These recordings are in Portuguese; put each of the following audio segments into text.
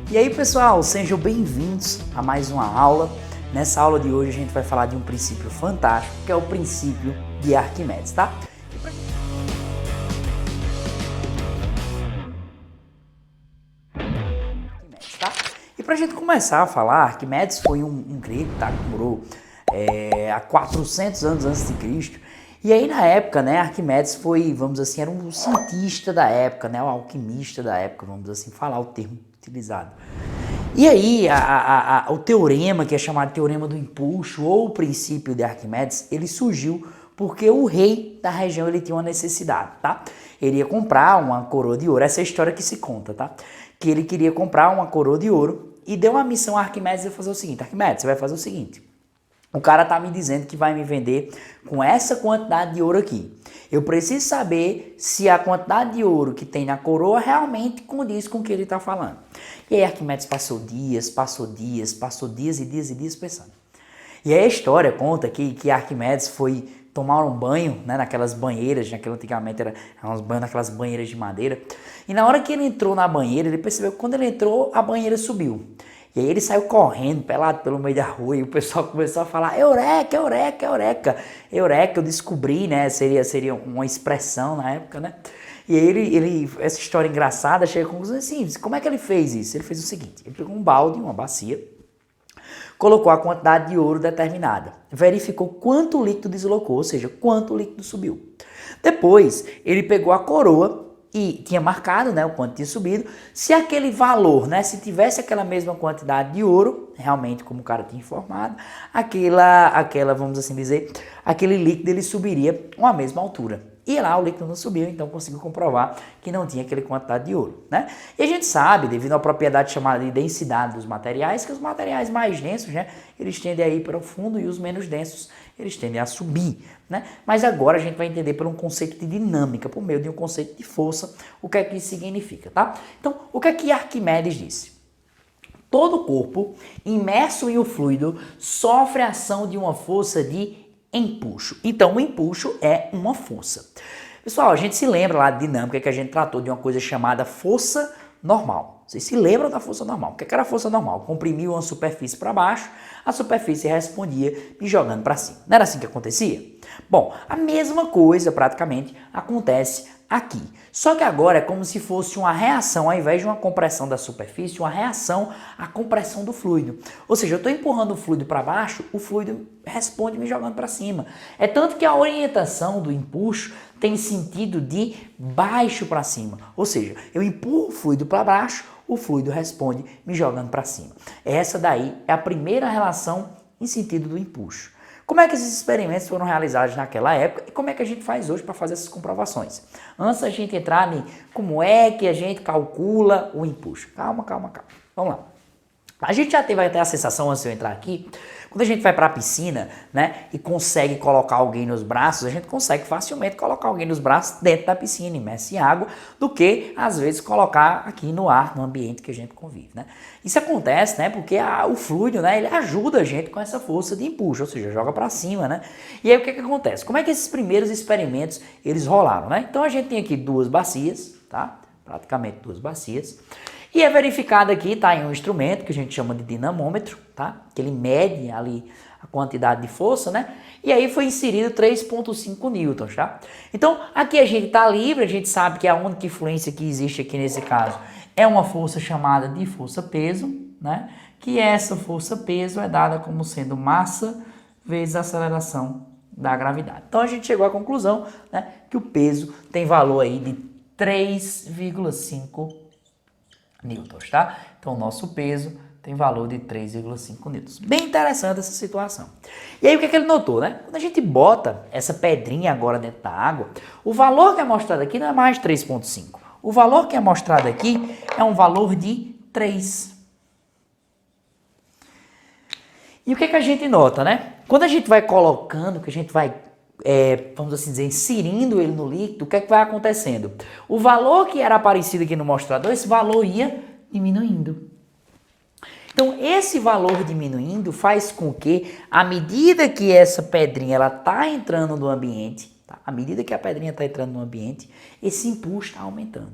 E aí pessoal, sejam bem-vindos a mais uma aula. Nessa aula de hoje a gente vai falar de um princípio fantástico, que é o princípio de Arquimedes, tá? E para a gente começar a falar, Arquimedes foi um grego, tá? Que morou há 400 anos antes de Cristo. E aí na época, né, Arquimedes foi, vamos dizer assim, era um cientista da época, né, o alquimista da época, vamos assim falar o termo utilizado. E aí o teorema, que é chamado teorema do empuxo ou o princípio de Arquimedes, ele surgiu porque o rei da região ele tinha uma necessidade, tá? Ele ia comprar uma coroa de ouro, essa é a história que se conta, tá? Que ele queria comprar uma coroa de ouro e deu uma missão a Arquimedes de fazer o seguinte: Arquimedes, você vai fazer o seguinte, o cara tá me dizendo que vai me vender com essa quantidade de ouro aqui. Eu preciso saber se a quantidade de ouro que tem na coroa realmente condiz com o que ele está falando. E aí Arquimedes passou dias e dias pensando. E aí a história conta que Arquimedes foi tomar um banho, né, naquelas banheiras, naquela antigamente era uns banhos naquelas banheiras de madeira. E na hora que ele entrou na banheira, ele percebeu que quando ele entrou, a banheira subiu. E aí ele saiu correndo, pelado pelo meio da rua, e o pessoal começou a falar: Eureka, Eureka, Eureka. Eureka, eu descobri, né? Seria uma expressão na época, né? E aí essa história engraçada chega à conclusão assim: como é que ele fez isso? Ele fez o seguinte: ele pegou um balde, uma bacia, colocou a quantidade de ouro determinada, verificou quanto o líquido deslocou, ou seja, quanto o líquido subiu. Depois, ele pegou a coroa e tinha marcado, né, o quanto tinha subido. Se aquele valor, né, se tivesse aquela mesma quantidade de ouro, realmente como o cara tinha informado, aquela, vamos assim dizer, aquele líquido ele subiria a mesma altura. E lá o líquido não subiu, então conseguiu comprovar que não tinha aquela quantidade de ouro, né? E a gente sabe, devido à propriedade chamada de densidade dos materiais, que os materiais mais densos, né, eles tendem a ir para o fundo e os menos densos, eles tendem a subir, né? Mas agora a gente vai entender por um conceito de dinâmica, por meio de um conceito de força, o que é que isso significa, tá? Então, o que é que Arquimedes disse? Todo corpo imerso em um fluido sofre a ação de uma força de empuxo. Então, o empuxo é uma força. Pessoal, a gente se lembra lá de dinâmica que a gente tratou de uma coisa chamada força normal. Vocês se lembram da força normal? O que era a força normal? Comprimiu uma superfície para baixo, a superfície respondia me jogando para cima. Não era assim que acontecia? Bom, a mesma coisa praticamente acontece aqui. Só que agora é como se fosse uma reação, ao invés de uma compressão da superfície, uma reação à compressão do fluido. Ou seja, eu estou empurrando o fluido para baixo, o fluido responde me jogando para cima. É tanto que a orientação do empuxo tem sentido de baixo para cima. Ou seja, eu empurro o fluido para baixo, o fluido responde me jogando para cima. Essa daí é a primeira relação em sentido do empuxo. Como é que esses experimentos foram realizados naquela época e como é que a gente faz hoje para fazer essas comprovações? Antes da gente entrar em como é que a gente calcula o empuxo. Calma. Vamos lá. A gente já teve até a sensação, antes de eu entrar aqui, quando a gente vai para a piscina, né, e consegue colocar alguém nos braços, a gente consegue facilmente colocar alguém nos braços dentro da piscina, imerso em água, do que, às vezes, colocar aqui no ar, no ambiente que a gente convive, né. Isso acontece, né, porque o fluido, né, ele ajuda a gente com essa força de empuxo, ou seja, joga para cima, né. E aí o que acontece? Como é que esses primeiros experimentos, eles rolaram, né? Então a gente tem aqui duas bacias, tá? Praticamente duas bacias. E é verificado aqui, tá, em um instrumento que a gente chama de dinamômetro, tá? Que ele mede ali a quantidade de força, né? E aí foi inserido 3,5 newtons, tá? Então, aqui a gente tá livre, a gente sabe que a única influência que existe aqui nesse caso é uma força chamada de força-peso, né? Que essa força-peso é dada como sendo massa vezes a aceleração da gravidade. Então, a gente chegou à conclusão, né, que o peso tem valor aí de 3,5 newtons, tá? Então, o nosso peso tem valor de 3,5 newtons. Bem interessante essa situação. E aí, o que ele notou, né? Quando a gente bota essa pedrinha agora dentro da água, o valor que é mostrado aqui não é mais 3,5. O valor que é mostrado aqui é um valor de 3. E o que a gente nota, né? Quando a gente vai colocando, que a gente vai vamos assim dizer, inserindo ele no líquido, o que vai acontecendo? O valor que era aparecido aqui no mostrador, esse valor ia diminuindo. Então, esse valor diminuindo faz com que, à medida que essa pedrinha ela está entrando no ambiente, tá? À medida que a pedrinha está entrando no ambiente, esse impulso está aumentando.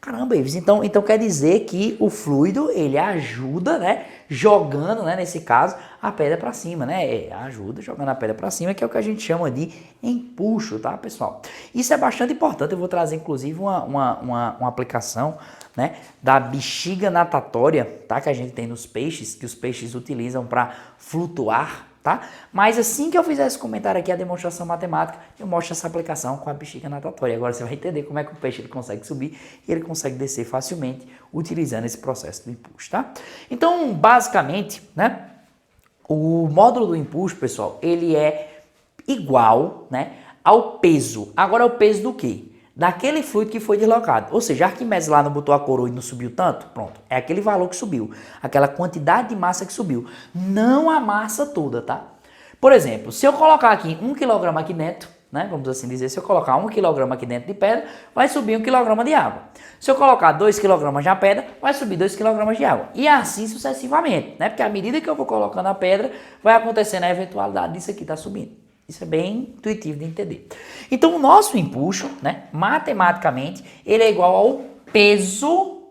Caramba, Ives, então quer dizer que o fluido, ele ajuda, né, jogando, né, nesse caso, a pedra para cima, né, ajuda jogando a pedra para cima, que é o que a gente chama de empuxo, tá, pessoal? Isso é bastante importante, eu vou trazer, inclusive, uma aplicação, né, da bexiga natatória, tá, que a gente tem nos peixes, que os peixes utilizam para flutuar, tá? Mas assim que eu fizer esse comentário aqui, a demonstração matemática, eu mostro essa aplicação com a bexiga natatória. Agora você vai entender como é que o peixe ele consegue subir e ele consegue descer facilmente utilizando esse processo do empuxo, tá? Então, basicamente, né, o módulo do empuxo, pessoal, ele é igual, né, ao peso. Agora, é o peso do quê? Daquele fluido que foi deslocado. Ou seja, Arquimedes lá não botou a coroa e não subiu tanto, pronto, é aquele valor que subiu, aquela quantidade de massa que subiu, não a massa toda, tá? Por exemplo, se eu colocar aqui 1 kg aqui dentro, né, vamos assim dizer, se eu colocar 1 kg aqui dentro de pedra, vai subir 1 kg de água. Se eu colocar 2 kg de pedra, vai subir 2 kg de água. E assim sucessivamente, né? Porque à medida que eu vou colocando a pedra, vai acontecendo a eventualidade disso aqui estar subindo. Isso é bem intuitivo de entender. Então, o nosso empuxo, né, matematicamente, ele é igual ao peso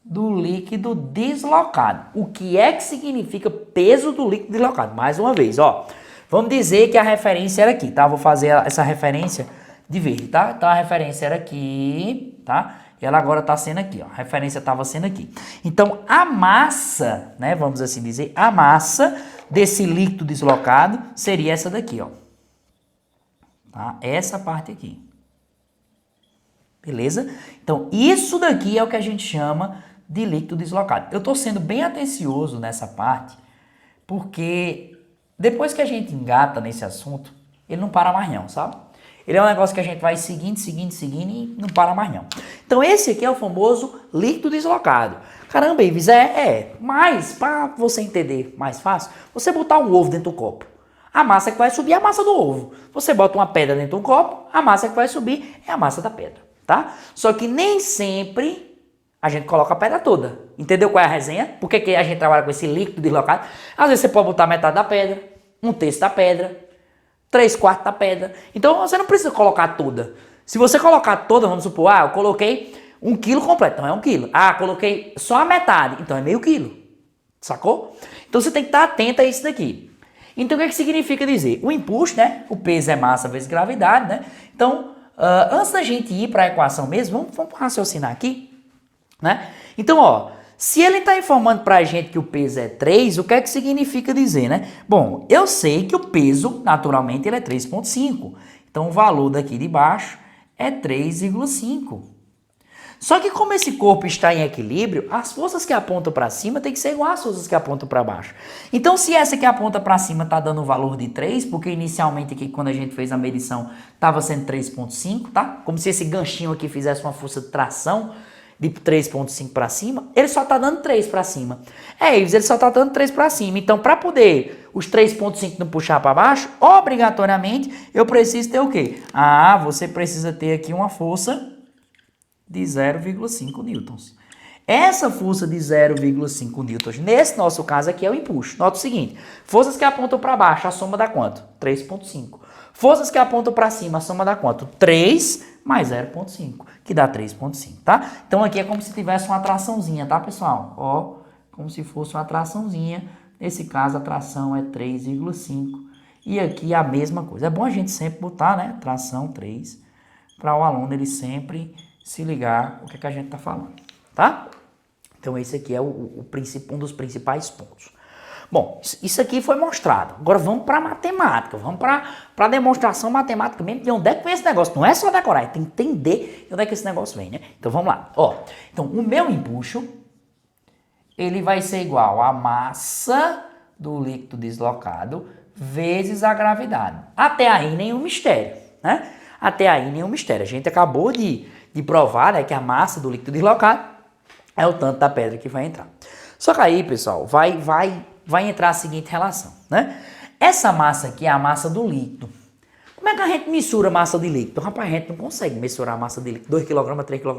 do líquido deslocado. O que é que significa peso do líquido deslocado? Mais uma vez, ó. Vamos dizer que a referência era aqui, tá? Vou fazer essa referência de verde, tá? Então, a referência era aqui, tá? E ela agora está sendo aqui, ó. A referência estava sendo aqui. Então, a massa, né, vamos assim dizer, a massa desse líquido deslocado seria essa daqui, ó. Tá? Essa parte aqui. Beleza? Então, isso daqui é o que a gente chama de líquido deslocado. Eu estou sendo bem atencioso nessa parte, porque depois que a gente engata nesse assunto, ele não para mais não, sabe? Ele é um negócio que a gente vai seguindo e não para mais não. Então esse aqui é o famoso líquido deslocado. Caramba, Ives, mas para você entender mais fácil, você botar um ovo dentro do copo. A massa que vai subir é a massa do ovo. Você bota uma pedra dentro do copo, a massa que vai subir é a massa da pedra, tá? Só que nem sempre a gente coloca a pedra toda. Entendeu qual é a resenha? Por que a gente trabalha com esse líquido deslocado? Às vezes você pode botar metade da pedra, 1/3 da pedra, 3/4 da pedra. Então você não precisa colocar toda. Se você colocar toda, vamos supor, eu coloquei 1 quilo completo, então é 1 quilo. Coloquei só a metade, então é meio quilo. Sacou? Então você tem que estar atento a isso daqui. Então o que significa dizer? O empuxo, né? O peso é massa vezes gravidade, né? Então, antes da gente ir para a equação mesmo, vamos raciocinar aqui, né? Então, ó, se ele está informando para a gente que o peso é 3, o que é que significa dizer, né? Bom, eu sei que o peso, naturalmente, ele é 3,5. Então, o valor daqui de baixo é 3,5. Só que como esse corpo está em equilíbrio, as forças que apontam para cima tem que ser igual às forças que apontam para baixo. Então, se essa que aponta para cima está dando o valor de 3, porque inicialmente aqui, quando a gente fez a medição, estava sendo 3,5, tá? Como se esse ganchinho aqui fizesse uma força de tração de 3,5 para cima, ele só está dando 3 para cima. Ele só está dando 3 para cima. Então, para poder os 3,5 não puxar para baixo, obrigatoriamente, eu preciso ter o quê? Você precisa ter aqui uma força de 0,5 newtons. Essa força de 0,5 newtons, nesse nosso caso aqui, é o empuxo. Nota o seguinte, forças que apontam para baixo, a soma dá quanto? 3,5. Forças que apontam para cima, a soma dá quanto? 3 mais 0,5, que dá 3,5, tá? Então aqui é como se tivesse uma traçãozinha, tá, pessoal? Ó, como se fosse uma traçãozinha. Nesse caso, a tração é 3,5. E aqui a mesma coisa. É bom a gente sempre botar, né, tração 3, para o aluno ele sempre se ligar o que a gente está falando, tá? Então esse aqui é um dos principais pontos. Bom, isso aqui foi mostrado. Agora vamos para a matemática, vamos para a demonstração matemática mesmo, de onde é que vem esse negócio. Não é só decorar, tem que entender de onde é que esse negócio vem, né? Então vamos lá. Ó, então o meu empuxo, ele vai ser igual a massa do líquido deslocado vezes a gravidade. Até aí nenhum mistério, né? Até aí nenhum mistério. A gente acabou de provar, né, que a massa do líquido deslocado é o tanto da pedra que vai entrar. Só que aí, pessoal, vai entrar a seguinte relação, né? Essa massa aqui é a massa do líquido. Como é que a gente mensura a massa de líquido? Rapaz, a gente não consegue mensurar a massa de líquido. 2 kg, 3 kg,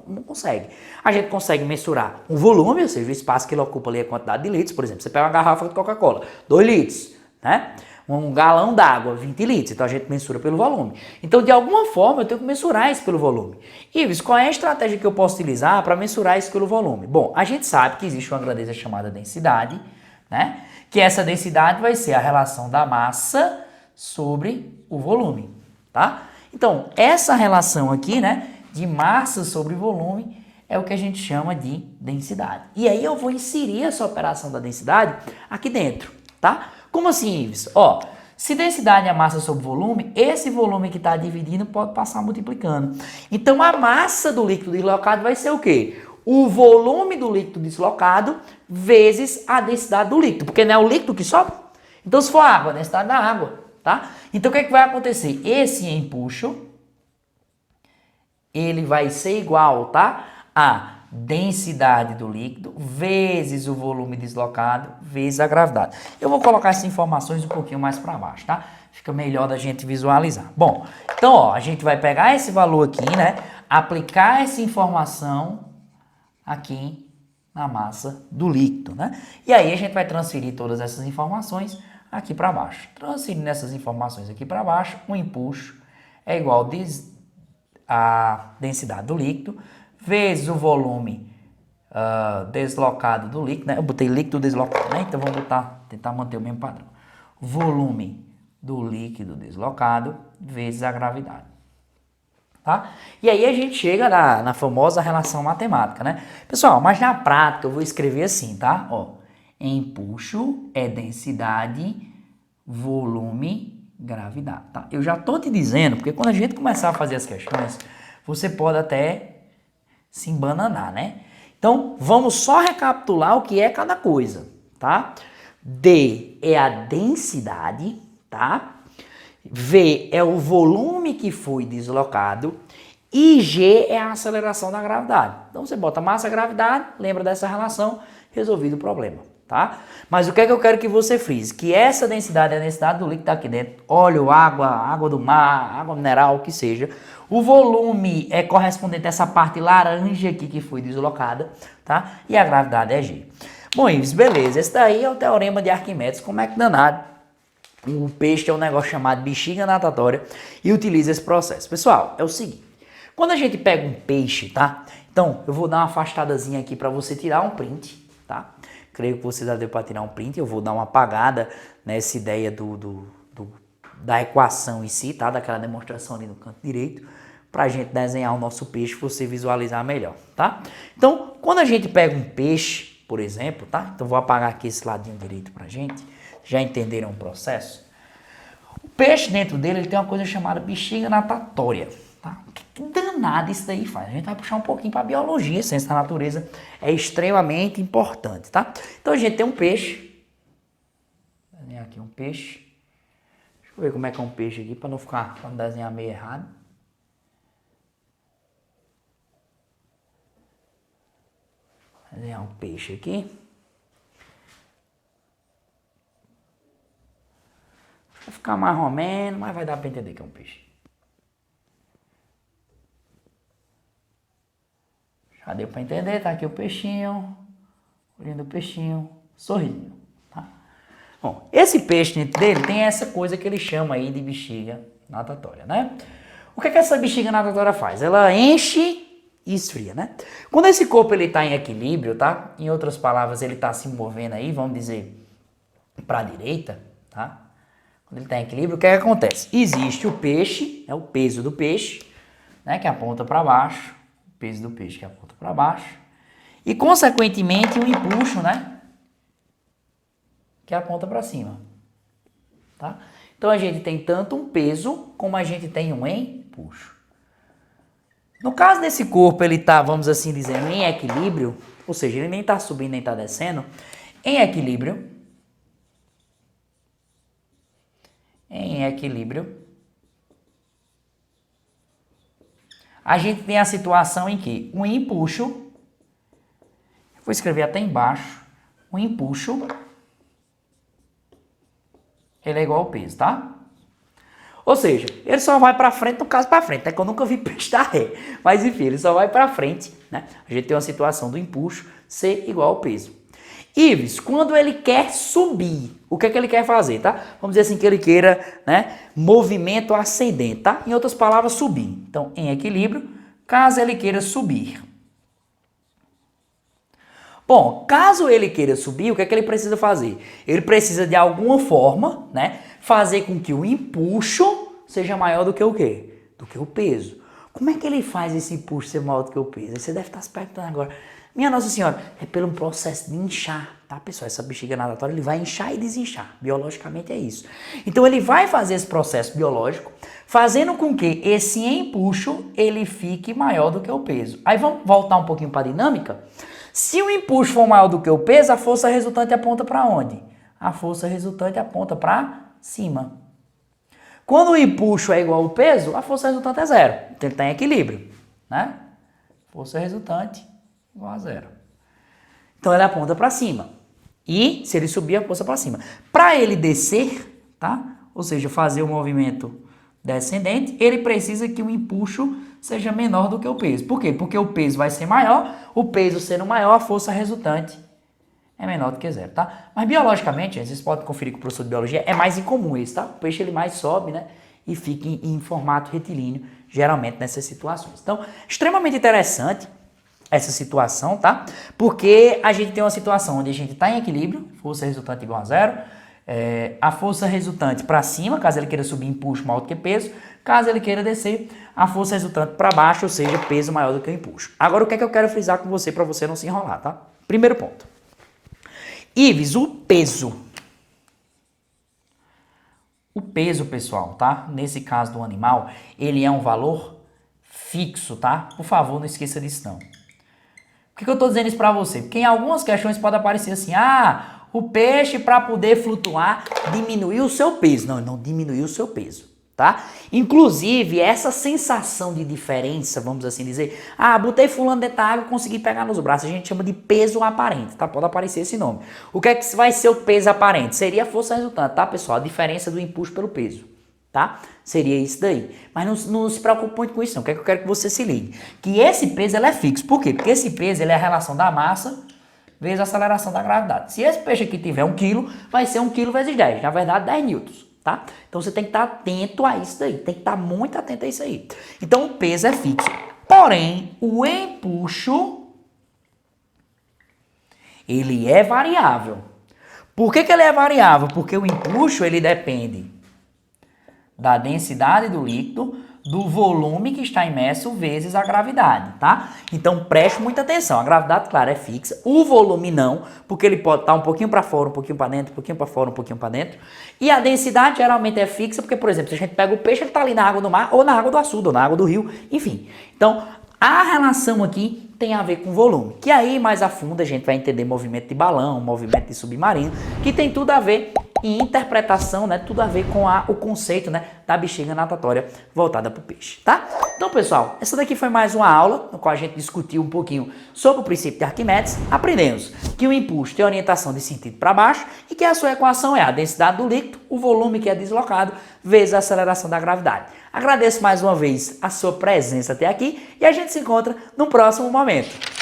não consegue. A gente consegue mensurar o volume, ou seja, o espaço que ele ocupa ali, a quantidade de litros. Por exemplo, você pega uma garrafa de Coca-Cola, 2 litros, né? Um galão d'água, 20 litros. Então a gente mensura pelo volume. Então, de alguma forma, eu tenho que mensurar isso pelo volume. Ives, qual é a estratégia que eu posso utilizar para mensurar isso pelo volume? Bom, a gente sabe que existe uma grandeza chamada densidade, né? Que essa densidade vai ser a relação da massa sobre o volume, tá? Então, essa relação aqui, né, de massa sobre volume é o que a gente chama de densidade. E aí eu vou inserir essa operação da densidade aqui dentro, tá? Como assim, Ives? Ó, se densidade é massa sobre volume, esse volume que está dividindo pode passar multiplicando. Então, a massa do líquido deslocado vai ser o quê? O volume do líquido deslocado vezes a densidade do líquido, porque não é o líquido que sobe? Então, se for água, a densidade da água, tá? Então, o que é que vai acontecer? Esse empuxo, ele vai ser igual, tá? A densidade do líquido vezes o volume deslocado vezes a gravidade. Eu vou colocar essas informações um pouquinho mais para baixo, tá? Fica melhor da gente visualizar. Bom, então, ó, a gente vai pegar esse valor aqui, né? Aplicar essa informação aqui na massa do líquido, né? E aí a gente vai transferir todas essas informações aqui para baixo. Transferindo essas informações aqui para baixo, o empuxo é igual a densidade do líquido vezes o volume deslocado do líquido, né? Eu botei líquido deslocado, né? Então vamos tentar manter o mesmo padrão. Volume do líquido deslocado vezes a gravidade. Tá? E aí a gente chega na famosa relação matemática, né? Pessoal, mas na prática eu vou escrever assim, tá? Ó, empuxo é densidade, volume, gravidade, tá? Eu já tô te dizendo, porque quando a gente começar a fazer as questões, você pode até se embananar, né? Então, vamos só recapitular o que é cada coisa, tá? D é a densidade, tá? V é o volume que foi deslocado e G é a aceleração da gravidade. Então você bota massa, gravidade, lembra dessa relação, resolvido o problema, tá? Mas o que é que eu quero que você frise? Que essa densidade é a densidade do líquido que está aqui dentro, óleo, água do mar, água mineral, o que seja. O volume é correspondente a essa parte laranja aqui que foi deslocada, tá? E a gravidade é G. Bom, Ives, beleza, esse daí é o teorema de Arquimedes, como é que danado? O peixe é um negócio chamado bexiga natatória e utiliza esse processo. Pessoal, é o seguinte, quando a gente pega um peixe, tá? Então, eu vou dar uma afastadazinha aqui para você tirar um print, tá? Creio que você já deu para tirar um print, eu vou dar uma apagada nessa ideia da equação em si, tá? Daquela demonstração ali no canto direito, para a gente desenhar o nosso peixe, você visualizar melhor, tá? Então, quando a gente pega um peixe, por exemplo, tá? Então, vou apagar aqui esse ladinho direito para a gente. Já entenderam o processo? O peixe dentro dele ele tem uma coisa chamada bexiga natatória. Tá? Que danado isso daí faz? A gente vai puxar um pouquinho para a biologia, ciência da natureza é extremamente importante, tá? Então a gente tem um peixe. Vou desenhar aqui um peixe. Deixa eu ver como é que é um peixe aqui para não desenhar meio errado. Vou desenhar um peixe aqui. Vai ficar mais ou menos, mas vai dar para entender que é um peixe. Já deu para entender, tá aqui o peixinho, olhando o peixinho, sorrindo, tá? Bom, esse peixe dentro dele tem essa coisa que ele chama aí de bexiga natatória, né? O que é que essa bexiga natatória faz? Ela enche e esfria, né? Quando esse corpo ele tá em equilíbrio, tá? Em outras palavras, ele tá se movendo aí, vamos dizer, para a direita, tá? Quando ele está em equilíbrio, o que é que acontece? Existe o peixe, é o peso do peixe, né, que aponta para baixo, o peso do peixe que aponta para baixo, e consequentemente o empuxo, né, que aponta para cima, tá? Então a gente tem tanto um peso como a gente tem um empuxo. No caso desse corpo, ele está, vamos assim dizer, em equilíbrio, ou seja, ele nem está subindo nem está descendo, em equilíbrio, a gente tem a situação em que o empuxo, vou escrever até embaixo, o empuxo, ele é igual ao peso, tá? Ou seja, ele só vai para frente, no caso para frente, é que eu nunca vi peixe dar ré, mas enfim, ele só vai para frente, né? A gente tem uma situação do empuxo ser igual ao peso. Ives, quando ele quer subir, o que é que ele quer fazer, tá? Vamos dizer assim que ele queira, né, movimento ascendente, tá? Em outras palavras, subir. Então, em equilíbrio, caso ele queira subir. Bom, caso ele queira subir, o que é que ele precisa fazer? Ele precisa, de alguma forma, né, fazer com que o empuxo seja maior do que o quê? Do que o peso. Como é que ele faz esse empuxo ser maior do que o peso? Você deve estar se perguntando agora. Minha Nossa Senhora, é pelo processo de inchar, tá, pessoal? Essa bexiga natatória, ele vai inchar e desinchar. Biologicamente é isso. Então, ele vai fazer esse processo biológico, fazendo com que esse empuxo, ele fique maior do que o peso. Aí, vamos voltar um pouquinho para a dinâmica? Se o empuxo for maior do que o peso, a força resultante aponta para onde? A força resultante aponta para cima. Quando o empuxo é igual ao peso, a força resultante é zero. Então ele está em equilíbrio, né? Força resultante igual a zero. Então ele aponta para cima. E se ele subir, a força para cima. Para ele descer, tá? Ou seja, fazer o movimento descendente, ele precisa que o empuxo seja menor do que o peso. Por quê? Porque o peso vai ser maior, o peso sendo maior, a força resultante é menor do que zero, tá? Mas biologicamente, vocês podem conferir com o professor de biologia, é mais incomum isso, tá? O peixe ele mais sobe, né? E fica em formato retilíneo, geralmente nessas situações. Então, extremamente interessante essa situação, tá? Porque a gente tem uma situação onde a gente está em equilíbrio, força resultante igual a zero, a força resultante para cima, caso ele queira subir, empuxo maior do que peso, caso ele queira descer, a força resultante para baixo, ou seja, peso maior do que o empuxo. Agora, o que é que eu quero frisar com você para você não se enrolar, tá? Primeiro ponto. Ives, o peso. O peso, pessoal, tá? Nesse caso do animal, ele é um valor fixo, tá? Por favor, não esqueça disso não. Por que eu tô dizendo isso para você? Porque em algumas questões pode aparecer assim, o peixe para poder flutuar diminuiu o seu peso. Não, ele não diminuiu o seu peso, tá? Inclusive, essa sensação de diferença, vamos assim dizer, botei fulano dentro da água e consegui pegar nos braços, a gente chama de peso aparente, tá? Pode aparecer esse nome. O que é que vai ser o peso aparente? Seria a força resultante, tá, pessoal? A diferença do empuxo pelo peso, tá? Seria isso daí. Mas não se preocupe muito com isso não. O que é que eu quero que você se ligue? Que esse peso, ele é fixo. Por quê? Porque esse peso, ele é a relação da massa vezes a aceleração da gravidade. Se esse peixe aqui tiver 1 kg, vai ser 1 kg vezes 10. Na verdade, 10 newtons, tá? Então, você tem que estar atento a isso daí. Tem que estar muito atento a isso aí. Então, o peso é fixo. Porém, o empuxo, ele é variável. Por que ele é variável? Porque o empuxo, ele depende da densidade do líquido, do volume que está imerso vezes a gravidade, tá? Então, preste muita atenção. A gravidade, claro, é fixa. O volume não, porque ele pode estar um pouquinho para fora, um pouquinho para dentro, um pouquinho para fora, um pouquinho para dentro. E a densidade geralmente é fixa, porque, por exemplo, se a gente pega o peixe, ele está ali na água do mar, ou na água do açude, ou na água do rio, enfim. Então, a relação aqui tem a ver com volume, que aí mais a fundo a gente vai entender movimento de balão, movimento de submarino, que tem tudo a ver em interpretação, né? Tudo a ver com o conceito, né, da bexiga natatória voltada para o peixe, tá? Então, pessoal, essa daqui foi mais uma aula no qual a gente discutiu um pouquinho sobre o princípio de Arquimedes. Aprendemos que o empuxo tem orientação de sentido para baixo e que a sua equação é a densidade do líquido, o volume que é deslocado, vezes a aceleração da gravidade. Agradeço mais uma vez a sua presença até aqui e a gente se encontra no próximo momento.